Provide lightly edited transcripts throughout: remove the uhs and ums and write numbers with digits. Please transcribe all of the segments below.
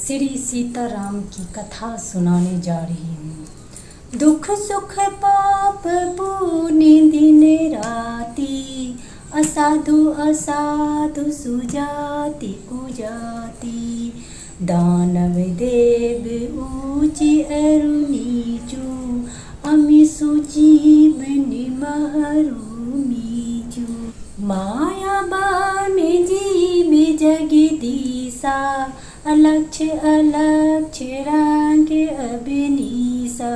श्री सीताराम की कथा सुनाने जा रही हूँ। दुख सुख पाप पुण्य दिन राति, असाधु असाधु सुजाति कुजाति, दानव देव ऊंची अरु नीचू, अमि सुजीव निमहरु नीचू। माया बार में जीव जगदीसा, अलक्ष अलक्ष रंग अभिनीसा,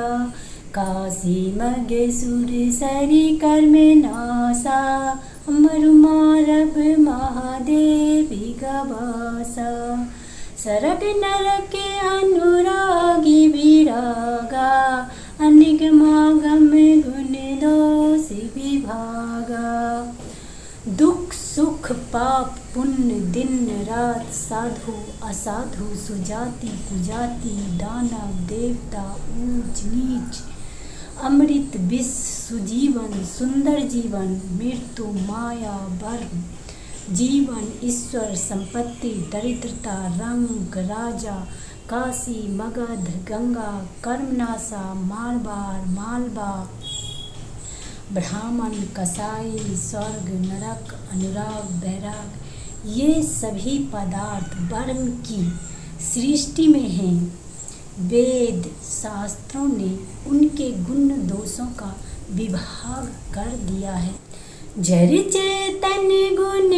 काशी मगे सुर सरी कर्म नासा, मरु मारब महादेवी गवासा। सरग नरक अनुरागी विरागा, अनिगमागम गुण दोष विभागा। दुख सुख पाप पुण्य दिन रात, साधु असाधु सुजाति कुजाति, दानव देवता ऊंच नीच, अमृत विष सुजीवन सुंदर जीवन, मृत्यु माया वर्म जीवन ईश्वर संपत्ति दरिद्रता रंग राजा, काशी मगध गंगा कर्मनाशा, मारबार मालबा ब्राह्मण कसाई, स्वर्ग नरक अनुराग बैराग, ये सभी पदार्थ वर्म की सृष्टि में हैं। वेद शास्त्रों ने उनके गुण दोषों का विभाग कर दिया है। जड़ चेतन गुण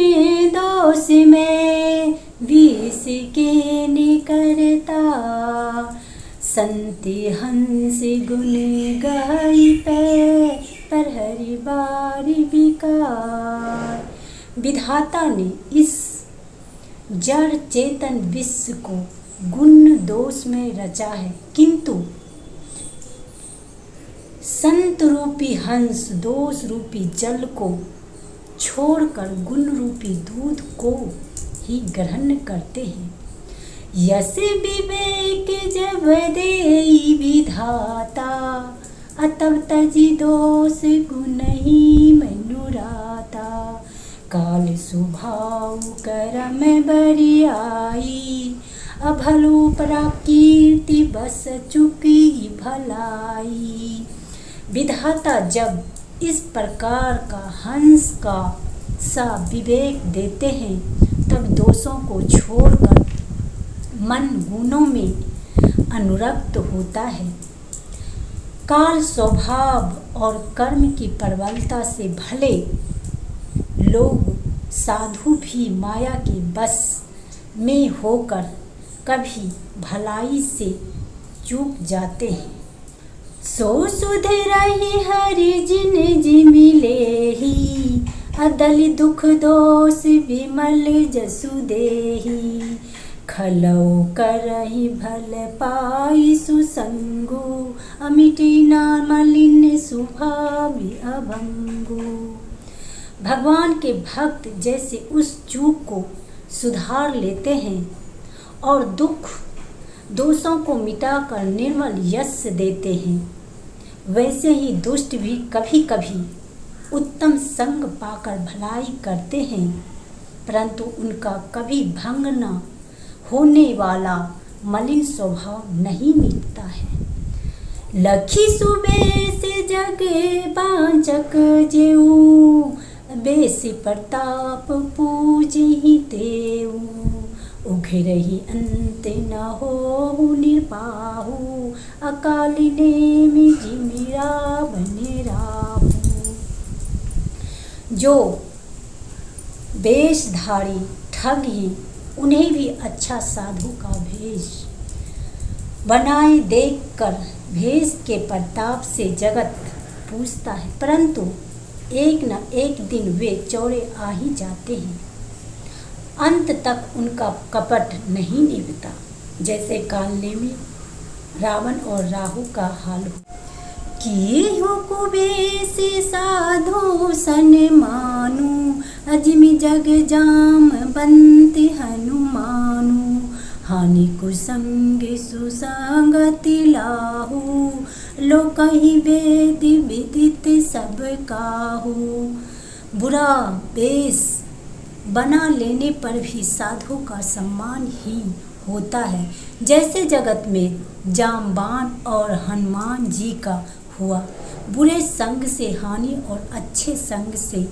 दोष में विष के निकरता, संति हंस गुण गाई पे पर हरि बारी विकार। विधाता ने इस जड़ चेतन विश्व को गुण दोष में रचा है, किंतु संत रूपी हंस दोष रूपी जल को छोड़कर गुण रूपी दूध को ही ग्रहण करते हैं। यस विवेक जब देई विधाता, अतव तजी दोष गुण ही मनुराता। काल स्वभाव करम बरियाई, अभलु प्रकीर्ति बस चुकी भलाई। विधाता जब इस प्रकार का हंस का सा विवेक देते हैं, तब दोषों को छोड़कर मन गुणों में अनुरक्त होता है। काल स्वभाव और कर्म की प्रबलता से भले लोग साधु भी माया के बस में होकर कभी भलाई से चूक जाते हैं। सो सुध रही हरि जिन जिमिले ही, अदलि दुख दोष विमल जसु देही। खलौ करहि भल पाई सुसंगु, अमिटी ना मलिन सुभावि अभंगु। भगवान के भक्त जैसे उस चूक को सुधार लेते हैं और दुख दोषों को मिटाकर निर्मल यश देते हैं, वैसे ही दुष्ट भी कभी कभी उत्तम संग पाकर भलाई करते हैं, परंतु उनका कभी भंग न होने वाला मलिन स्वभाव नहीं मिटता है। लखी सुबेश जग बांचक जेऊ, बेसी प्रताप पूजहि तेऊ। उघरहि अंत न हो निर्पाहु, अकाली नेमि जिमिरा बने राहु। जो वेशधारी ठग हैं, उन्हें भी अच्छा साधु का भेष बनाए देखकर भेष के प्रताप से जगत पूजता है, परंतु एक न एक दिन वे चौड़े आ ही जाते हैं। अंत तक उनका कपट नहीं निभता, जैसे कालने में रावण और राहु का हाल हो। कि हो कुबेश साधु सन मानु, अजमि जग जाम बंति हनुमानु। हानि कुसंग सुसंगति लाहु, लोकहि वेद विदित सब काहू। बुरा वेश बना लेने पर भी साधु का सम्मान ही होता है, जैसे जगत में जामबान और हनुमान जी का हुआ। बुरे संग से हानि और अच्छे संग से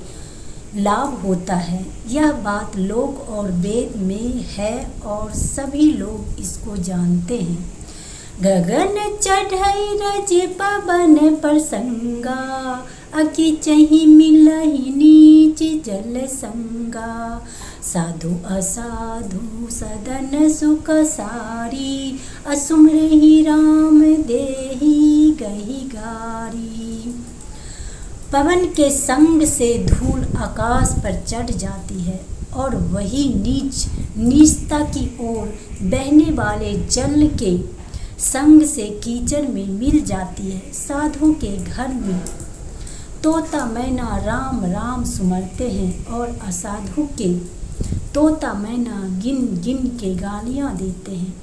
लाभ होता है। यह बात लोक और वेद में है और सभी लोग इसको जानते हैं। गगन चढ़ई रज पवन प्रसंगा, अकी चही मिलहि नीच जल संगा। साधु असाधु सदन सुख सारी, असुमरहि राम देहि गहि गारी। पवन के संग से धूल आकाश पर चढ़ जाती है और वही नीचता की ओर बहने वाले जल के संग से कीचड़ में मिल जाती है। साधु के घर में तोता मैना राम राम सुमरते हैं और असाधु के तोता मैना गिन गिन के गालियां देते हैं।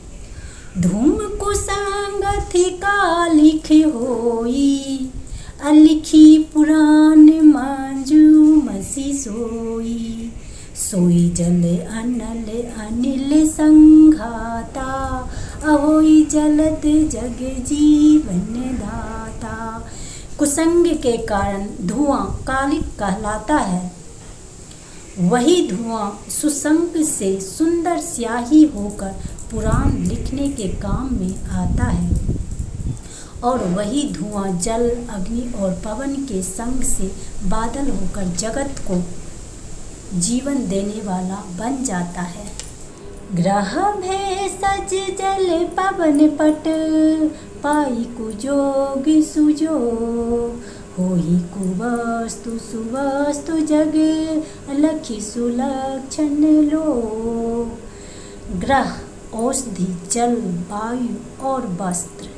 धूम कुसंगति का लिख होई, अलिखी पुराण मांजू मसी सोई। सोई जल अनल अनिल संघाता, अहोई जलत जग जीवन दाता। कुसंग के कारण धुआं कालिक कहलाता है। वही धुआं सुसंग से सुंदर स्याही होकर पुराण लिखने के काम में आता है और वही धुआं जल अग्नि और पवन के संग से बादल होकर जगत को जीवन देने वाला बन जाता है। ग्रह भेषज जल पवन पट, पाई कुजोग सुजोग। होई कुवस्तु सुवस्तु जग, लखी सुलक्षण लोग। ग्रह, औषधि, जल, वायु और वस्त्र,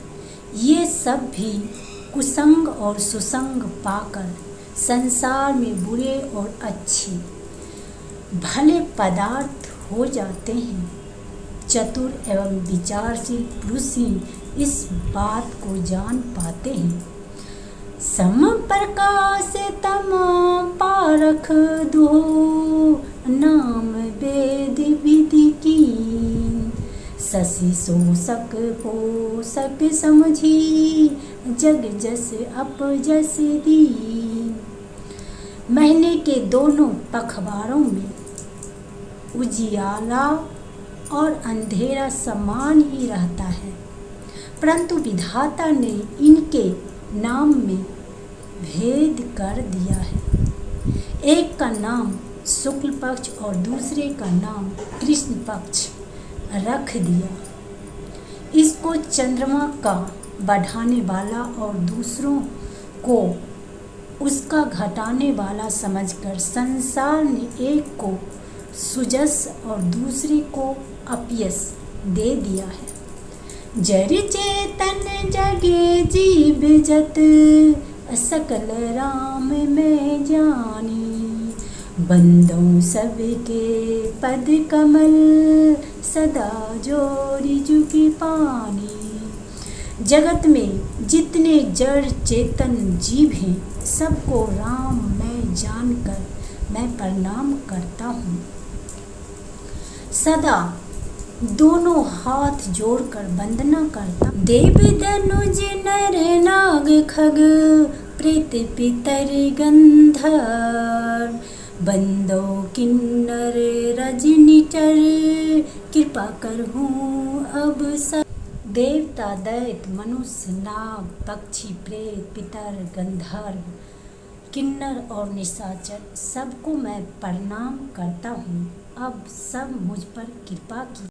ये सब भी कुसंग और सुसंग पाकर संसार में बुरे और अच्छे भले पदार्थ हो जाते हैं। चतुर एवं विचारशील पुरुष ही इस बात को जान पाते हैं। सम प्रकाश तम पारख दो, नाम वेद विधि कीन। शशि शोषक पोषक समझी, जग जस अपजस दीन। महीने के दोनों पखवारों में उजियाला और अंधेरा समान ही रहता है, परंतु विधाता ने इनके नाम में भेद कर दिया है। एक का नाम शुक्ल पक्ष और दूसरे का नाम कृष्ण पक्ष रख दिया। इसको चंद्रमा का बढ़ाने वाला और दूसरों को उसका घटाने वाला समझकर संसार ने एक को सुजस और दूसरे को अपयस दे दिया है। जड़ चेतन जगे जीव जत, सकल राम में जानी। बंदों सबके पद कमल, सदा जोरी जुगी पानी। जगत में जितने जड़ चेतन जीव हैं, सबको राम में जानकर मैं प्रणाम करता हूँ। सदा दोनों हाथ जोड़कर वंदना करता। देव धनुज नर नाग खग, प्रेत पितर गंधर्व। बंदो किन्नर रजनिचर, कृपा करहूँ अब सब। देवता दैत्य मनुष्य नाग पक्षी प्रेत पितर गंधर्व किन्नर और निशाचर सबको मैं प्रणाम करता हूँ। अब सब मुझ पर कृपा की।